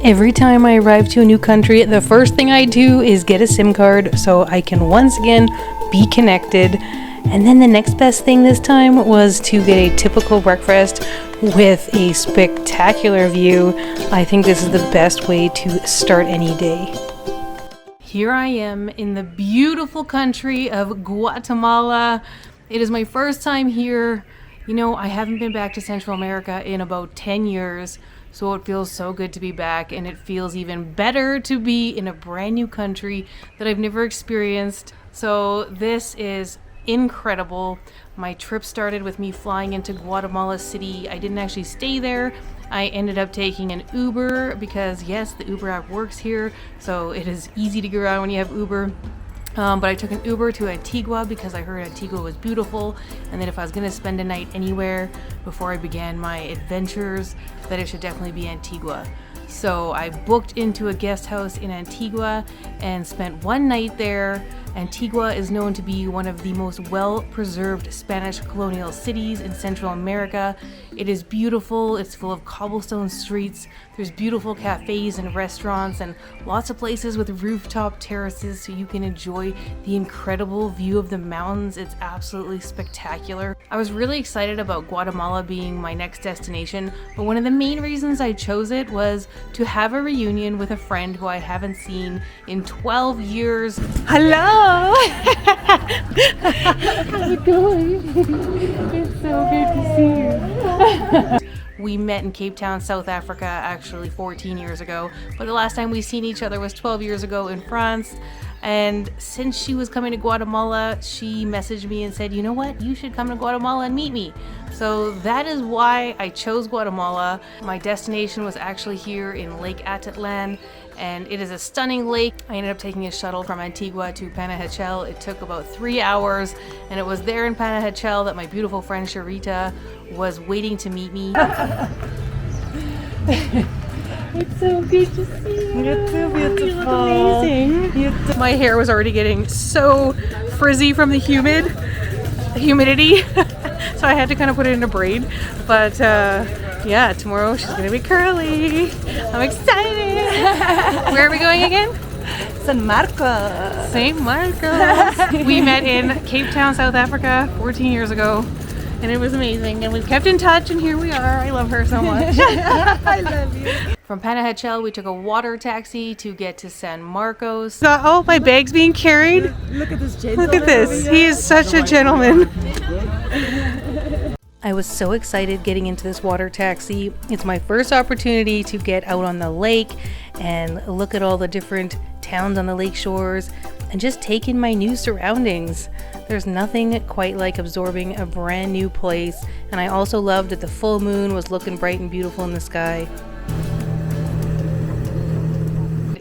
Every time I arrive to a new country, the first thing I do is get a SIM card so I can once again be connected. And then the next best thing this time was to get a typical breakfast with a spectacular view. I think this is the best way to start any day. Here I am in the beautiful country of Guatemala. It is my first time here. You know, I haven't been back to Central America in about 10 years. So it feels so good to be back, and it feels even better to be in a brand new country that I've never experienced. So this is incredible. My trip started with me flying into Guatemala City. I didn't actually stay there. I ended up taking an Uber because yes, the Uber app works here. So it is easy to get around when you have Uber. But I took an Uber to Antigua because I heard Antigua was beautiful, and that if I was going to spend a night anywhere before I began my adventures, that it should definitely be Antigua. So I booked into a guest house in Antigua and spent one night there. Antigua is known to be one of the most well-preserved Spanish colonial cities in Central America. It is beautiful. It's full of cobblestone streets. There's beautiful cafes and restaurants and lots of places with rooftop terraces so you can enjoy the incredible view of the mountains. It's absolutely spectacular. I was really excited about Guatemala being my next destination, but one of the main reasons I chose it was to have a reunion with a friend who I haven't seen in 12 years. Hello! How's it going? It's so good to see you. We met in Cape Town, South Africa, actually 14 years ago, but the last time we seen each other was 12 years ago in France. And since she was coming to Guatemala, she messaged me and said, you know what, you should come to Guatemala and meet me. So that is why I chose Guatemala. My destination was actually here in Lake Atitlan, and it is a stunning lake. I ended up taking a shuttle from Antigua to Panajachel. It took about 3 hours, and it was there in Panajachel that my beautiful friend Sharita was waiting to meet me. It's so good to see you. You're so beautiful. You look amazing. My hair was already getting so frizzy from the humidity. So I had to kind of put it in a braid. But yeah, tomorrow she's going to be curly. I'm excited. Where are we going again? San Marcos. St. Marcos. We met in Cape Town, South Africa 14 years ago. And it was amazing. And we've kept in touch, and here we are. I love her so much. I love you. From Panajachel, we took a water taxi to get to San Marcos. Oh, my bag's being carried. Look at this gentleman. Look at this. He is such a gentleman. I was so excited getting into this water taxi. It's my first opportunity to get out on the lake and look at all the different towns on the lake shores and just take in my new surroundings. There's nothing quite like absorbing a brand new place, and I also loved that the full moon was looking bright and beautiful in the sky.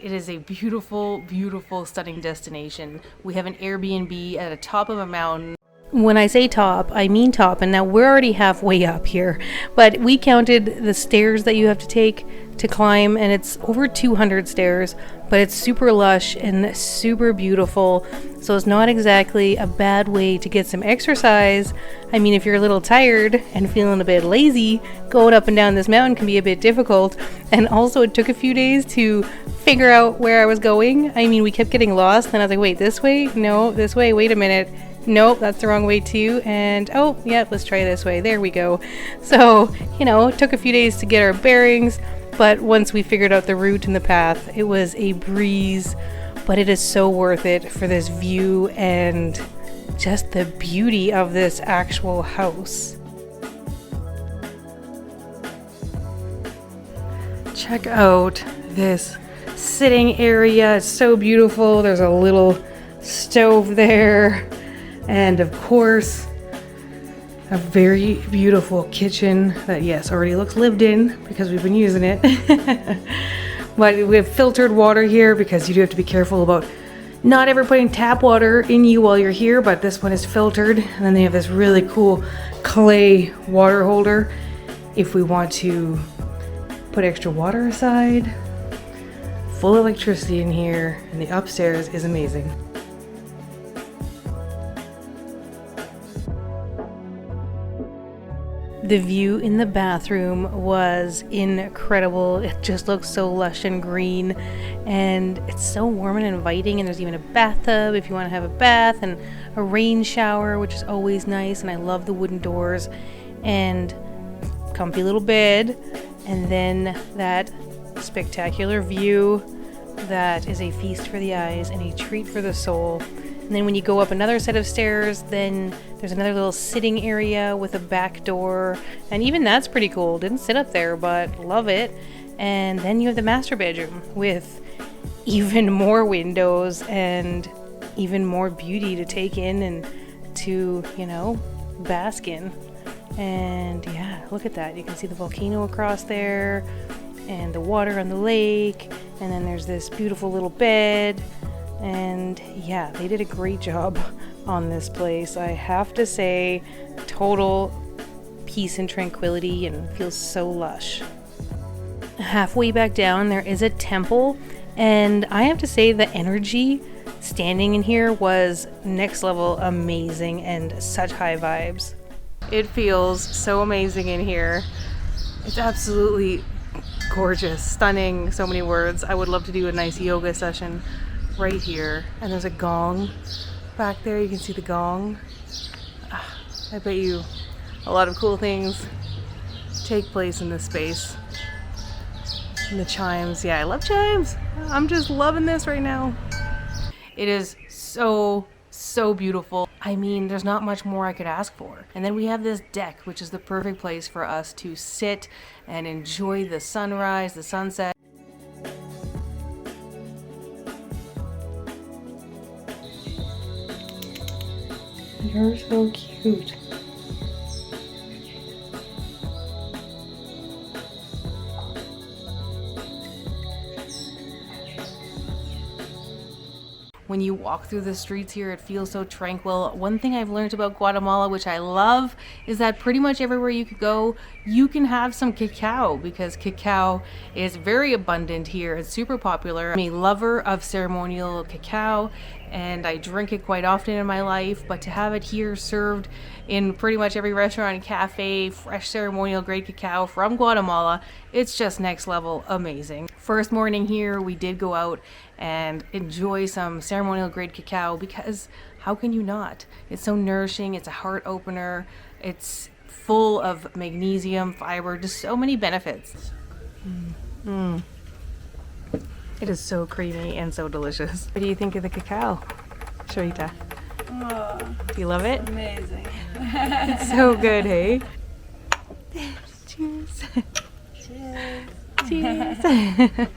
It is a beautiful, beautiful, stunning destination. We have an Airbnb at the top of a mountain. When I say top, I mean top, and now we're already halfway up here. But we counted the stairs that you have to take to climb, and it's over 200 stairs, but it's super lush and super beautiful. So it's not exactly a bad way to get some exercise. I mean, if you're a little tired and feeling a bit lazy, going up and down this mountain can be a bit difficult. And also it took a few days to figure out where I was going. I mean, we kept getting lost, and I was like, wait, this way? No, this way, wait a minute. Nope, that's the wrong way too. And oh, yeah, let's try this way. There we go. So, you know, it took a few days to get our bearings, but once we figured out the route and the path, it was a breeze. But it is so worth it for this view and just the beauty of this actual house. Check out this sitting area. It's so beautiful. There's a little stove there. And of course, a very beautiful kitchen that, yes, already looks lived in because we've been using it. But we have filtered water here because you do have to be careful about not ever putting tap water in you while you're here, but this one is filtered. And then they have this really cool clay water holder if we want to put extra water aside. Full electricity in here, and the upstairs is amazing. The view in the bathroom was incredible. It just looks so lush and green, and it's so warm and inviting, and there's even a bathtub if you want to have a bath, and a rain shower, which is always nice, and I love the wooden doors, and comfy little bed, and then that spectacular view that is a feast for the eyes and a treat for the soul. And then when you go up another set of stairs, then there's another little sitting area with a back door. And even that's pretty cool. Didn't sit up there, but love it. And then you have the master bedroom with even more windows and even more beauty to take in and to, bask in. And yeah, look at that. You can see the volcano across there and the water on the lake. And then there's this beautiful little bed. And yeah, they did a great job on this place. I have to say, total peace and tranquility, and feels so lush. Halfway back down, there is a temple, and I have to say the energy standing in here was next level amazing and such high vibes. It feels so amazing in here. It's absolutely gorgeous, stunning, so many words. I would love to do a nice yoga session right here. And there's a gong back there. You can see the gong. I bet you a lot of cool things take place in this space. And the chimes. Yeah, I love chimes. I'm just loving this right now. It is so beautiful. I mean, there's not much more I could ask for. And then we have this deck, which is the perfect place for us to sit and enjoy the sunrise, the sunset. You're so cute. When you walk through the streets here, it feels so tranquil. One thing I've learned about Guatemala, which I love, is that pretty much everywhere you could go, you can have some cacao, because cacao is very abundant here. It's super popular. I'm a lover of ceremonial cacao, and I drink it quite often in my life, but to have it here served in pretty much every restaurant and cafe, fresh ceremonial grade cacao from Guatemala, it's just next level amazing. First morning here, we did go out and enjoy some ceremonial grade cacao, because how can you not? It's so nourishing, it's a heart opener, it's full of magnesium, fiber, just so many benefits. It is so creamy and so delicious. What do you think of the cacao, Sharita? Do you love it? Amazing. It's so good, hey? Cheers. Cheers. Cheers.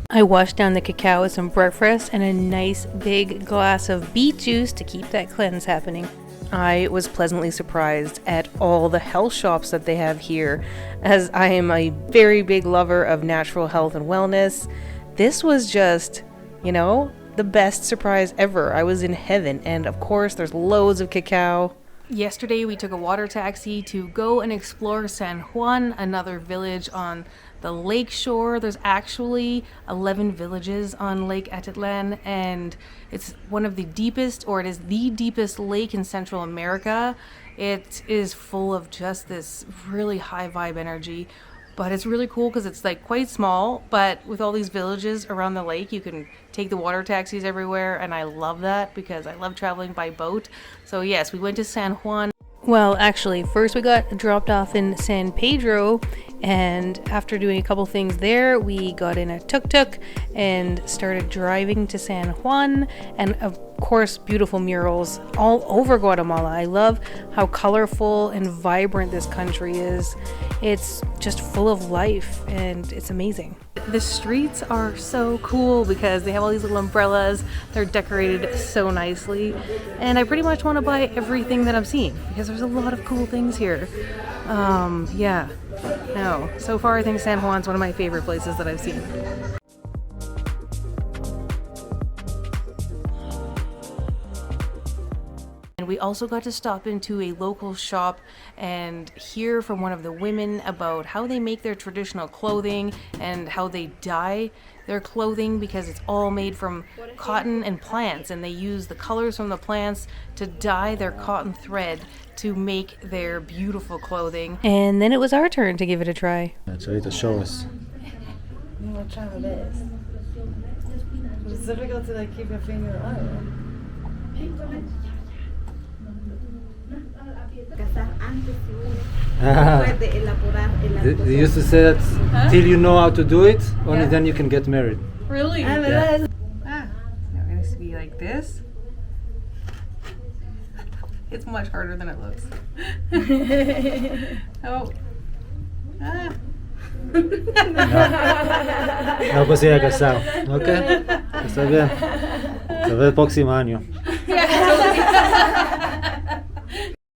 I washed down the cacao with some breakfast and a nice big glass of beet juice to keep that cleanse happening. I was pleasantly surprised at all the health shops that they have here, as I am a very big lover of natural health and wellness. This was just, the best surprise ever. I was in heaven, and of course there's loads of cacao. Yesterday we took a water taxi to go and explore San Juan, another village on the lake shore. There's actually 11 villages on Lake Atitlan, and it's one of the deepest, or it is the deepest lake in Central America. It is full of just this really high vibe energy, but it's really cool because it's like quite small, but with all these villages around the lake, you can take the water taxis everywhere, and I love that because I love traveling by boat. So yes, we went to San Juan. Well, actually, first we got dropped off in San Pedro, and after doing a couple things there, we got in a tuk-tuk and started driving to San Juan, and of course, beautiful murals all over Guatemala. I love how colorful and vibrant this country is. It's just full of life, and it's amazing. The streets are so cool because they have all these little umbrellas. They're decorated so nicely, and I pretty much want to buy everything that I'm seeing because there's a lot of cool things here. So far I think San Juan's one of my favorite places that I've seen. And we also got to stop into a local shop and hear from one of the women about how they make their traditional clothing and how they dye their clothing, because it's all made from cotton and plants, and they use the colors from the plants to dye their cotton thread to make their beautiful clothing. And then it was our turn to give it a try. Cholito, show us. I'm gonna try my best. It's difficult to like keep your finger on. They used to say that till you know how to do it, only then you can get married. Really? Yeah. Now it needs to be like this. It's much harder than it looks. Oh. Ah. No, pues ya casado. Ok. Está bien. Se ve el próximo año.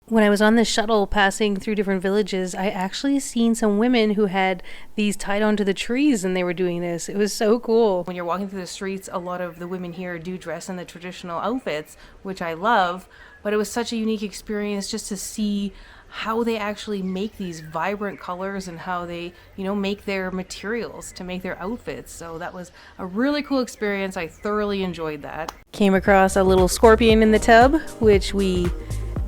When I was on the shuttle passing through different villages, I actually seen some women who had these tied onto the trees and they were doing this. It was so cool. When you're walking through the streets, a lot of the women here do dress in the traditional outfits, which I love, but it was such a unique experience just to see how they actually make these vibrant colors and how they, make their materials to make their outfits. So that was a really cool experience. I thoroughly enjoyed that. Came across a little scorpion in the tub, which we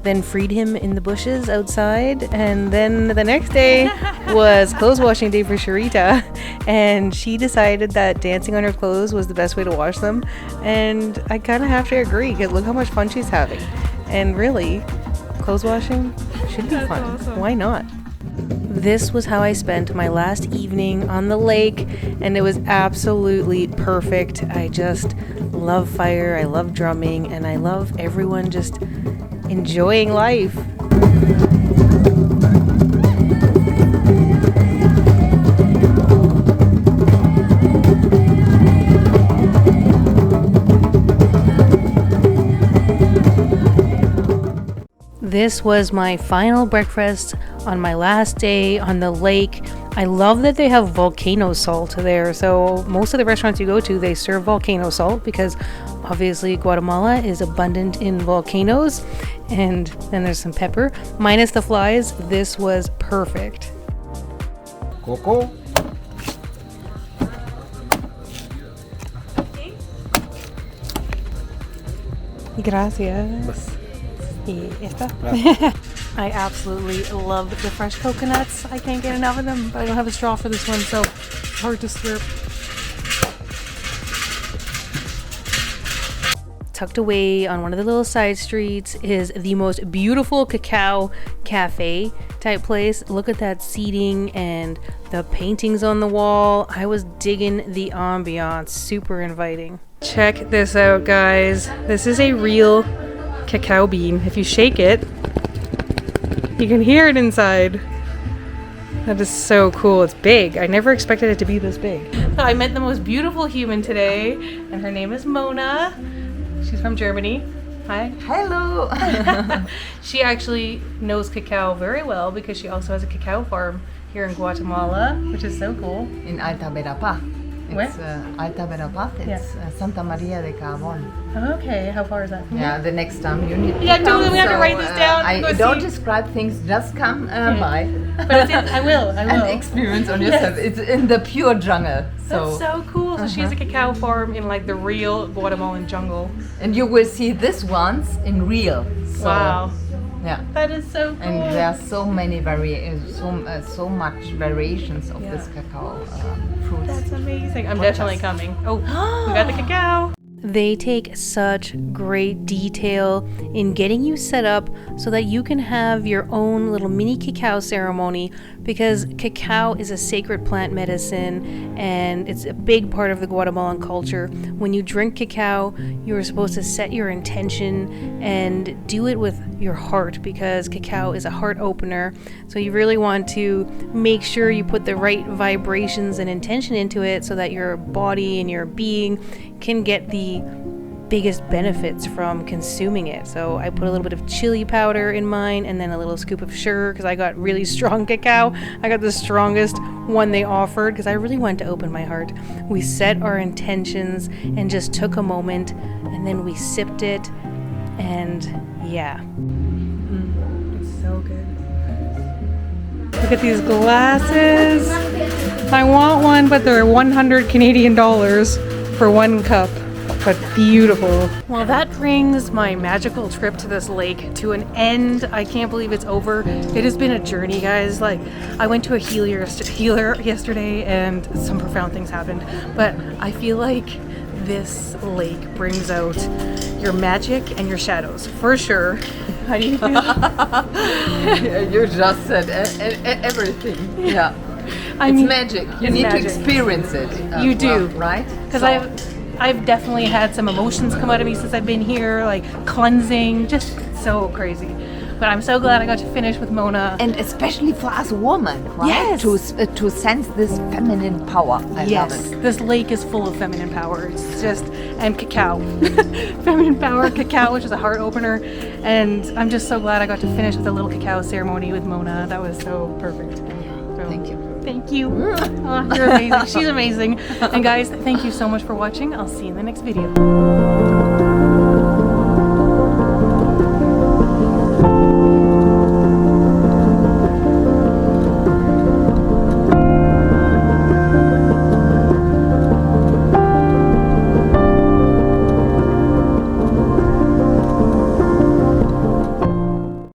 then freed him in the bushes outside. And then the next day was clothes washing day for Sharita, and she decided that dancing on her clothes was the best way to wash them. And I kind of have to agree, because look how much fun she's having. And really, clothes washing should be fun. Awesome. Why not? This was how I spent my last evening on the lake, and it was absolutely perfect. I just love fire, I love drumming, and I love everyone just enjoying life. This was my final breakfast on my last day on the lake. I love that they have volcano salt there. So most of the restaurants you go to, they serve volcano salt because obviously Guatemala is abundant in volcanoes. And then there's some pepper. Minus the flies, this was perfect. Coco. Gracias. Y esta. I absolutely love the fresh coconuts. I can't get enough of them, but I don't have a straw for this one, so it's hard to slurp. Tucked away on one of the little side streets is the most beautiful cacao cafe type place. Look at that seating and the paintings on the wall. I was digging the ambiance, super inviting. Check this out, guys. This is a real cacao bean. If you shake it, you can hear it inside. That is so cool. It's big. I never expected it to be this big. So I met the most beautiful human today, and her name is Mona. She's from Germany. Hi. Hello. She actually knows cacao very well because she also has a cacao farm here in Guatemala, which is so cool. In Alta Verapaz. Where? It's Alta Verapaz. It's Santa Maria de Carbon. Okay, how far is that from Yeah, here? the next time you need to Yeah, come, totally, we have to write this down. I Go don't see. describe things, just come by. But it's I will. And experience on yourself. It's in the pure jungle. That's so cool. So she has a cacao farm in like the real Guatemalan jungle. And you will see this once in real. So, Wow. Yeah. That is so cool. And there are so many so much variations of this cacao fruits. That's amazing. I'm definitely coming. Oh, we got the cacao. They take such great detail in getting you set up so that you can have your own little mini cacao ceremony, because cacao is a sacred plant medicine and it's a big part of the Guatemalan culture. When you drink cacao, you're supposed to set your intention and do it with your heart, because cacao is a heart opener. So you really want to make sure you put the right vibrations and intention into it so that your body and your being can get the biggest benefits from consuming it. So I put a little bit of chili powder in mine and then a little scoop of sugar because I got really strong cacao. I got the strongest one they offered because I really wanted to open my heart. We set our intentions and just took a moment, and then we sipped it. And yeah. It's so good. Look at these glasses. I want one, but they're 100 Canadian dollars for one cup. But beautiful. Well, that brings my magical trip to this lake to an end. I can't believe it's over. It has been a journey, guys. Like, I went to a healer yesterday and some profound things happened. But I feel like this lake brings out your magic and your shadows, for sure. How do you feel? You just said everything. Yeah. It's magic. You need to experience it. You do. Right? Because I've definitely had some emotions come out of me since I've been here, like cleansing, just so crazy. But I'm so glad I got to finish with Mona. And especially for us women, right? Yes. To sense this feminine power. I love it. This lake is full of feminine power. It's just, and cacao. Feminine power, cacao, which is a heart opener. And I'm just so glad I got to finish with a little cacao ceremony with Mona. That was so perfect. So, Thank you. Thank you. Oh, you're amazing. She's amazing. And guys, thank you so much for watching. I'll see you in the next video.